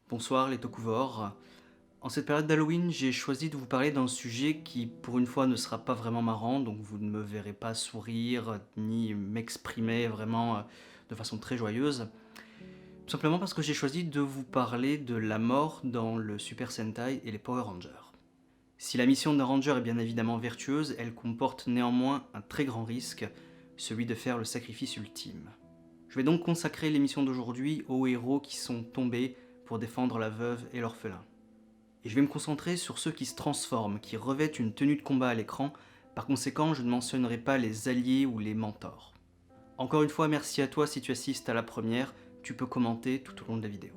Bonsoir les Tokuvors. En cette période d'Halloween, j'ai choisi de vous parler d'un sujet qui, pour une fois, ne sera pas vraiment marrant, donc vous ne me verrez pas sourire ni m'exprimer vraiment de façon très joyeuse. Tout simplement parce que j'ai choisi de vous parler de la mort dans le Super Sentai et les Power Rangers. Si la mission d'un ranger est bien évidemment vertueuse, elle comporte néanmoins un très grand risque, celui de faire le sacrifice ultime. Je vais donc consacrer l'émission d'aujourd'hui aux héros qui sont tombés pour défendre la veuve et l'orphelin. Et je vais me concentrer sur ceux qui se transforment, qui revêtent une tenue de combat à l'écran, par conséquent je ne mentionnerai pas les alliés ou les mentors. Encore une fois, merci à toi si tu assistes à la première, tu peux commenter tout au long de la vidéo.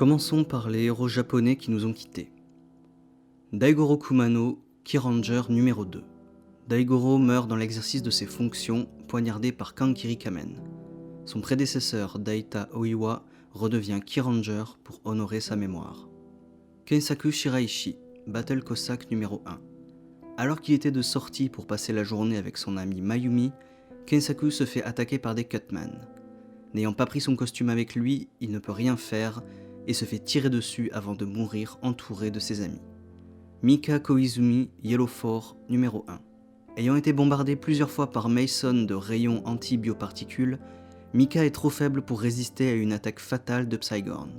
Commençons par les héros japonais qui nous ont quittés. Daigoro Kumano, Ki-Ranger numéro 2. Daigoro meurt dans l'exercice de ses fonctions, poignardé par Kankiri Kamen. Son prédécesseur, Daita Oiwa, redevient Ki-Ranger pour honorer sa mémoire. Kensaku Shiraishi, Battle Cossack numéro 1. Alors qu'il était de sortie pour passer la journée avec son ami Mayumi, Kensaku se fait attaquer par des Cutman. N'ayant pas pris son costume avec lui, il ne peut rien faire et se fait tirer dessus avant de mourir entouré de ses amis. Mika Koizumi, Yellow 4, numéro 1. Ayant été bombardé plusieurs fois par Mason de rayons anti-bioparticules, Mika est trop faible pour résister à une attaque fatale de Psygorn.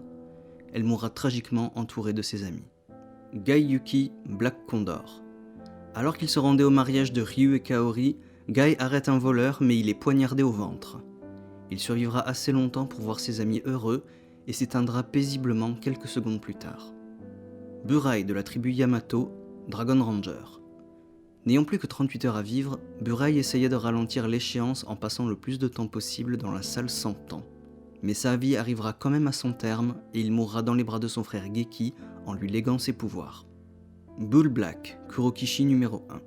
Elle mourra tragiquement entourée de ses amis. Gai Yuki, Black Condor. Alors qu'il se rendait au mariage de Ryu et Kaori, Gai arrête un voleur mais il est poignardé au ventre. Il survivra assez longtemps pour voir ses amis heureux et s'éteindra paisiblement quelques secondes plus tard. Burai de la tribu Yamato, Dragon Ranger. N'ayant plus que 38 heures à vivre, Burai essayait de ralentir l'échéance en passant le plus de temps possible dans la salle sans temps. Mais sa vie arrivera quand même à son terme et il mourra dans les bras de son frère Geki en lui léguant ses pouvoirs. Bull Black, Kurokishi numéro 1.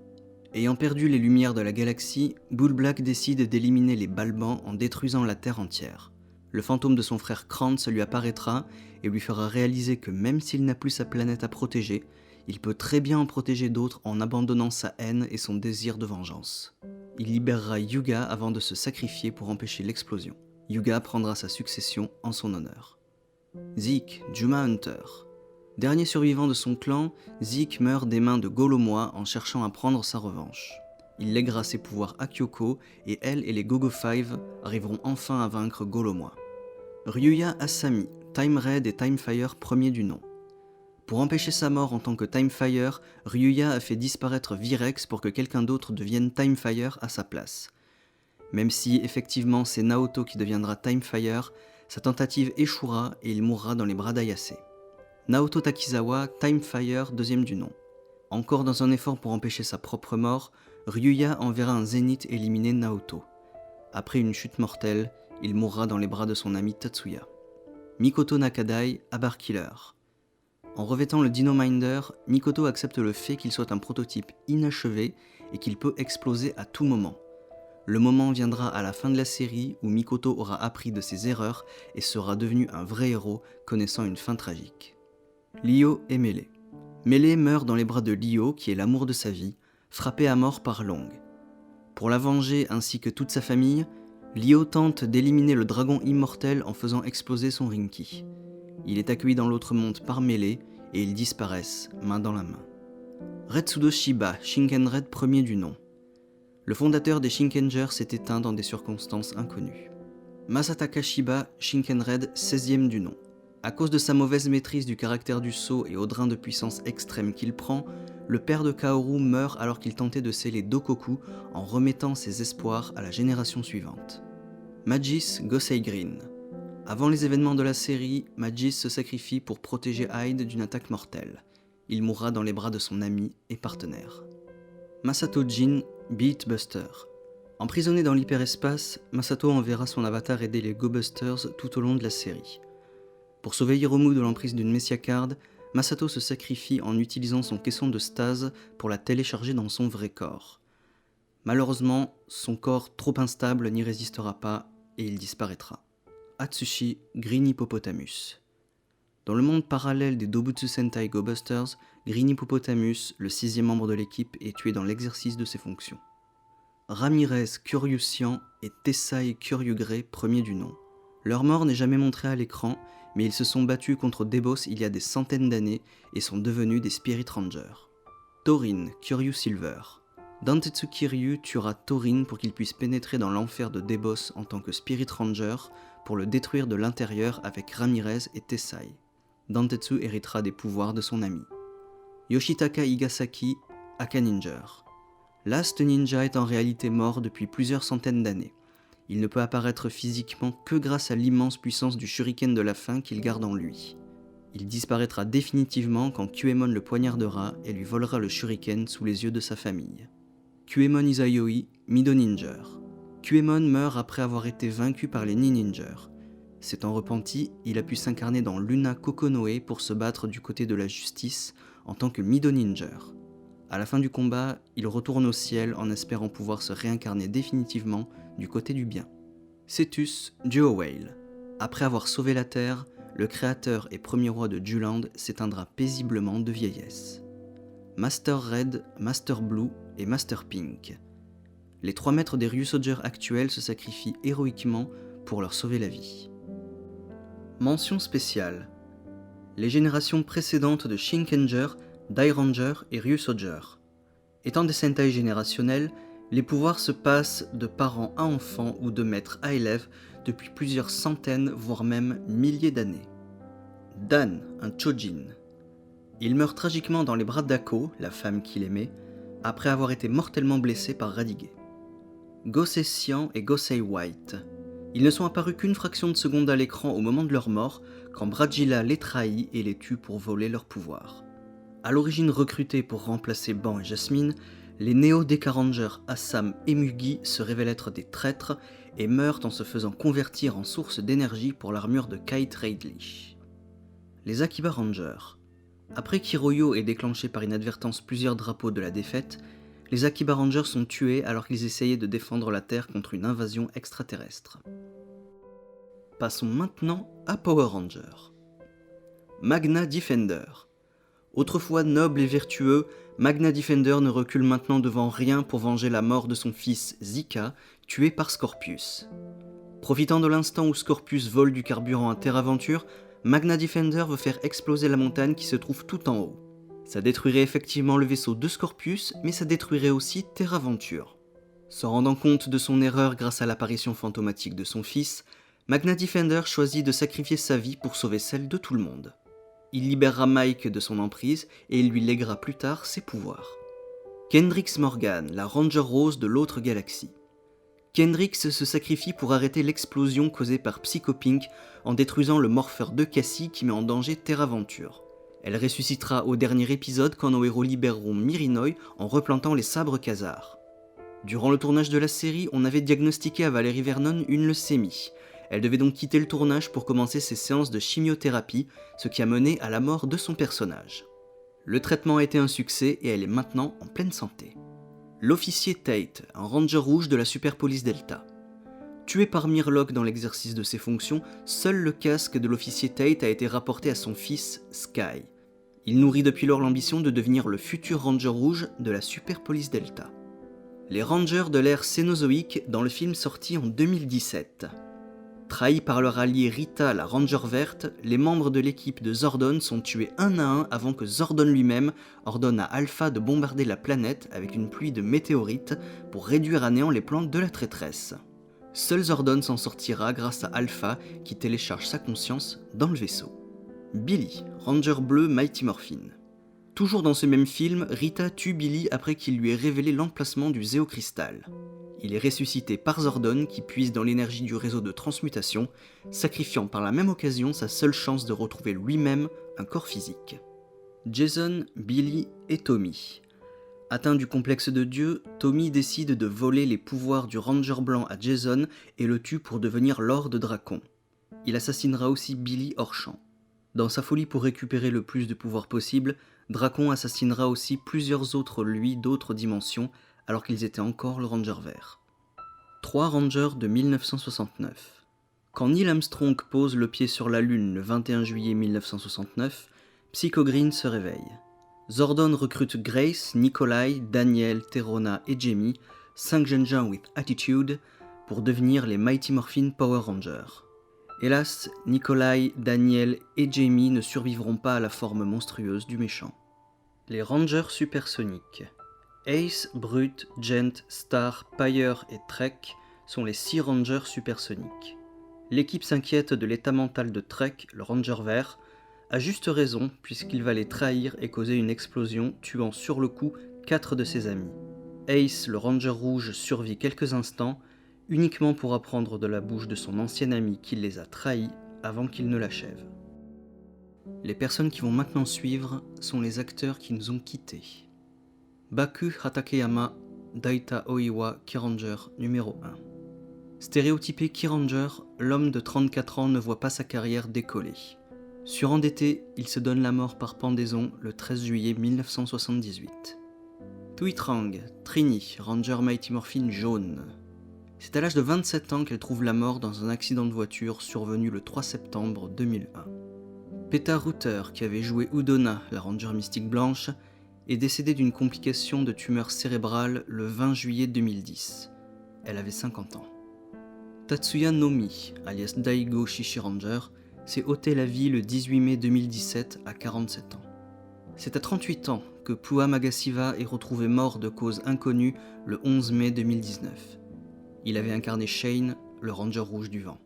Ayant perdu les lumières de la galaxie, Bull Black décide d'éliminer les Balbans en détruisant la Terre entière. Le fantôme de son frère Krantz lui apparaîtra et lui fera réaliser que même s'il n'a plus sa planète à protéger, il peut très bien en protéger d'autres en abandonnant sa haine et son désir de vengeance. Il libérera Yuga avant de se sacrifier pour empêcher l'explosion. Yuga prendra sa succession en son honneur. Zeke, Juma Hunter. Dernier survivant de son clan, Zeke meurt des mains de Golomois en cherchant à prendre sa revanche. Il lèguera ses pouvoirs à Kyoko et elle et les Gogo 5 arriveront enfin à vaincre Golomois. Ryuya Asami, Time Red et Time Fire premier du nom. Pour empêcher sa mort en tant que Time Fire, Ryuya a fait disparaître Virex pour que quelqu'un d'autre devienne Time Fire à sa place. Même si effectivement c'est Naoto qui deviendra Time Fire, sa tentative échouera et il mourra dans les bras d'Ayase. Naoto Takizawa, Time Fire deuxième du nom. Encore dans un effort pour empêcher sa propre mort, Ryuya enverra un zénith éliminer Naoto. Après une chute mortelle, il mourra dans les bras de son ami Tatsuya. Mikoto Nakadai, Abar Killer. En revêtant le Dino Minder, Mikoto accepte le fait qu'il soit un prototype inachevé et qu'il peut exploser à tout moment. Le moment viendra à la fin de la série où Mikoto aura appris de ses erreurs et sera devenu un vrai héros connaissant une fin tragique. Lyo et Melee. Melee meurt dans les bras de Lyo, qui est l'amour de sa vie, frappé à mort par Long. Pour la venger ainsi que toute sa famille, Lyo tente d'éliminer le dragon immortel en faisant exploser son Rinki. Il est accueilli dans l'autre monde par Melee et ils disparaissent, main dans la main. Retsudo Shiba, Shinken Red premier du nom. Le fondateur des Shinkengers s'est éteint dans des circonstances inconnues. Masataka Shiba, Shinken Red 16e du nom. À cause de sa mauvaise maîtrise du caractère du sceau et au drain de puissance extrême qu'il prend, le père de Kaoru meurt alors qu'il tentait de sceller Dokoku en remettant ses espoirs à la génération suivante. Magis Gosei Green. Avant les événements de la série, Magis se sacrifie pour protéger Hyde d'une attaque mortelle. Il mourra dans les bras de son ami et partenaire. Masato Jin, Beatbuster. Emprisonné dans l'hyperespace, Masato enverra son avatar aider les Go Busters tout au long de la série. Pour sauver Hiromu de l'emprise d'une Messia Card, Masato se sacrifie en utilisant son caisson de stase pour la télécharger dans son vrai corps. Malheureusement, son corps trop instable n'y résistera pas et il disparaîtra. Atsushi, Green Hippopotamus. Dans le monde parallèle des Dobutsu Sentai Go Busters, Green Hippopotamus, le 6e membre de l'équipe, est tué dans l'exercice de ses fonctions. Ramirez Kuryusian et Tessai Kuryugre, premier du nom. Leur mort n'est jamais montrée à l'écran, mais ils se sont battus contre des boss il y a des centaines d'années et sont devenus des Spirit Rangers. Torin Kiryu Silver. Dantetsu Kiryu tuera Torin pour qu'il puisse pénétrer dans l'enfer de Debos en tant que Spirit Ranger pour le détruire de l'intérieur avec Ramirez et Tessai. Dantetsu héritera des pouvoirs de son ami. Yoshitaka Higasaki, Aka Ninja. Last Ninja est en réalité mort depuis plusieurs centaines d'années. Il ne peut apparaître physiquement que grâce à l'immense puissance du shuriken de la faim qu'il garde en lui. Il disparaîtra définitivement quand Kyuemon le poignardera et lui volera le shuriken sous les yeux de sa famille. Kyuemon Izayoi, Mido Ninja. Kyuemon meurt après avoir été vaincu par les Ninja. S'étant repenti, il a pu s'incarner dans Luna Kokonoe pour se battre du côté de la justice en tant que Mido Ninja. À la fin du combat, il retourne au ciel en espérant pouvoir se réincarner définitivement du côté du bien. Cetus, Duo Whale. Après avoir sauvé la Terre, le créateur et premier roi de Juland s'éteindra paisiblement de vieillesse. Master Red, Master Blue et Master Pink. Les 3 maîtres des Ryusoulgers actuels se sacrifient héroïquement pour leur sauver la vie. Mention spéciale. Les générations précédentes de Shinkenger, Dairanger et Ryusoulger. Étant des Sentai générationnels, les pouvoirs se passent de parent à enfant ou de maître à élève depuis plusieurs centaines, voire même milliers d'années. Dan, un Chojin. Il meurt tragiquement dans les bras d'Ako, la femme qu'il aimait, après avoir été mortellement blessé par Radiguet. Gosei Sian et Gosei White. Ils ne sont apparus qu'une fraction de seconde à l'écran au moment de leur mort, quand Bradjilla les trahit et les tue pour voler leur pouvoir. À l'origine recrutés pour remplacer Ban et Jasmine, les Néo-Deka Rangers Assam et Mugi se révèlent être des traîtres et meurent en se faisant convertir en source d'énergie pour l'armure de Kite Radlich. Les Akiba Rangers. Après qu'Hiroyo ait déclenché par inadvertance plusieurs drapeaux de la défaite, les Akiba Rangers sont tués alors qu'ils essayaient de défendre la Terre contre une invasion extraterrestre. Passons maintenant à Power Rangers. Magna Defender. Autrefois noble et vertueux, Magna Defender ne recule maintenant devant rien pour venger la mort de son fils Zika, tué par Scorpius. Profitant de l'instant où Scorpius vole du carburant à Terre Aventure, Magna Defender veut faire exploser la montagne qui se trouve tout en haut. Ça détruirait effectivement le vaisseau de Scorpius, mais ça détruirait aussi Terre Aventure. Se rendant compte de son erreur grâce à l'apparition fantomatique de son fils, Magna Defender choisit de sacrifier sa vie pour sauver celle de tout le monde. Il libérera Mike de son emprise et il lui léguera plus tard ses pouvoirs. Kendrix Morgan, la Ranger Rose de l'autre galaxie. Kendrix se sacrifie pour arrêter l'explosion causée par Psycho Pink en détruisant le morpheur de Cassie qui met en danger Terre Aventure. Elle ressuscitera au dernier épisode quand nos héros libéreront Mirinoi en replantant les sabres Khazar. Durant le tournage de la série, on avait diagnostiqué à Valérie Vernon une leucémie. Elle devait donc quitter le tournage pour commencer ses séances de chimiothérapie, ce qui a mené à la mort de son personnage. Le traitement a été un succès et elle est maintenant en pleine santé. L'officier Tate, un ranger rouge de la Super Police Delta. Tué par Murloc dans l'exercice de ses fonctions, seul le casque de l'officier Tate a été rapporté à son fils Sky. Il nourrit depuis lors l'ambition de devenir le futur ranger rouge de la Super Police Delta. Les Rangers de l'ère Cénozoïque dans le film sorti en 2017. Trahis par leur alliée Rita, la Ranger verte, les membres de l'équipe de Zordon sont tués un à un avant que Zordon lui-même ordonne à Alpha de bombarder la planète avec une pluie de météorites pour réduire à néant les plans de la traîtresse. Seul Zordon s'en sortira grâce à Alpha qui télécharge sa conscience dans le vaisseau. Billy, Ranger bleu Mighty Morphin. Toujours dans ce même film, Rita tue Billy après qu'il lui ait révélé l'emplacement du Zéocristal. Il est ressuscité par Zordon qui puise dans l'énergie du réseau de transmutation, sacrifiant par la même occasion sa seule chance de retrouver lui-même un corps physique. Jason, Billy et Tommy. Atteint du complexe de Dieu, Tommy décide de voler les pouvoirs du Ranger blanc à Jason et le tue pour devenir Lord Dracon. Il assassinera aussi Billy hors champ. Dans sa folie pour récupérer le plus de pouvoir possible, Dracon assassinera aussi plusieurs autres lui d'autres dimensions alors qu'ils étaient encore le Ranger Vert. 3 Rangers de 1969. Quand Neil Armstrong pose le pied sur la Lune le 21 juillet 1969, Psycho Green se réveille. Zordon recrute Grace, Nikolai, Daniel, Terona et Jamie, 5 jeunes gens with attitude, pour devenir les Mighty Morphin Power Rangers. Hélas, Nikolai, Daniel et Jamie ne survivront pas à la forme monstrueuse du méchant. Les Rangers supersoniques. Ace, Brute, Gent, Star, Pyre et Trek sont les 6 Rangers supersoniques. L'équipe s'inquiète de l'état mental de Trek, le Ranger Vert, à juste raison puisqu'il va les trahir et causer une explosion tuant sur le coup 4 de ses amis. Ace, le Ranger Rouge, survit quelques instants, uniquement pour apprendre de la bouche de son ancien ami qu'il les a trahis avant qu'il ne l'achève. Les personnes qui vont maintenant suivre sont les acteurs qui nous ont quittés. Baku Hatakeyama, Daita Oiwa, Kyranger numéro 1. Stéréotypé Kyranger, l'homme de 34 ans ne voit pas sa carrière décoller. Surendetté, il se donne la mort par pendaison le 13 juillet 1978. Tuitrang, Trini, Ranger Mighty Morphin jaune. C'est à l'âge de 27 ans qu'elle trouve la mort dans un accident de voiture survenu le 3 septembre 2001. Peta Router, qui avait joué Udona, la Ranger mystique blanche, est décédée d'une complication de tumeur cérébrale le 20 juillet 2010. Elle avait 50 ans. Tatsuya Nomi, alias Daigo Shishiranger, s'est ôté la vie le 18 mai 2017 à 47 ans. C'est à 38 ans que Pua Magasiva est retrouvé mort de cause inconnue le 11 mai 2019. Il avait incarné Shane, le Ranger rouge du vent.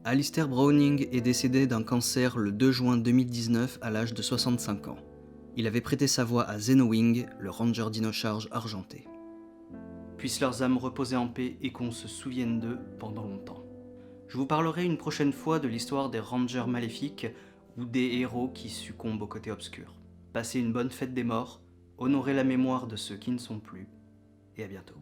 Alistair Browning est décédé d'un cancer le 2 juin 2019 à l'âge de 65 ans. Il avait prêté sa voix à Zenowing, le Ranger Dino-Charge argenté. Puissent leurs âmes reposer en paix et qu'on se souvienne d'eux pendant longtemps. Je vous parlerai une prochaine fois de l'histoire des Rangers maléfiques ou des héros qui succombent au côté obscur. Passez une bonne fête des morts, honorez la mémoire de ceux qui ne sont plus, et à bientôt.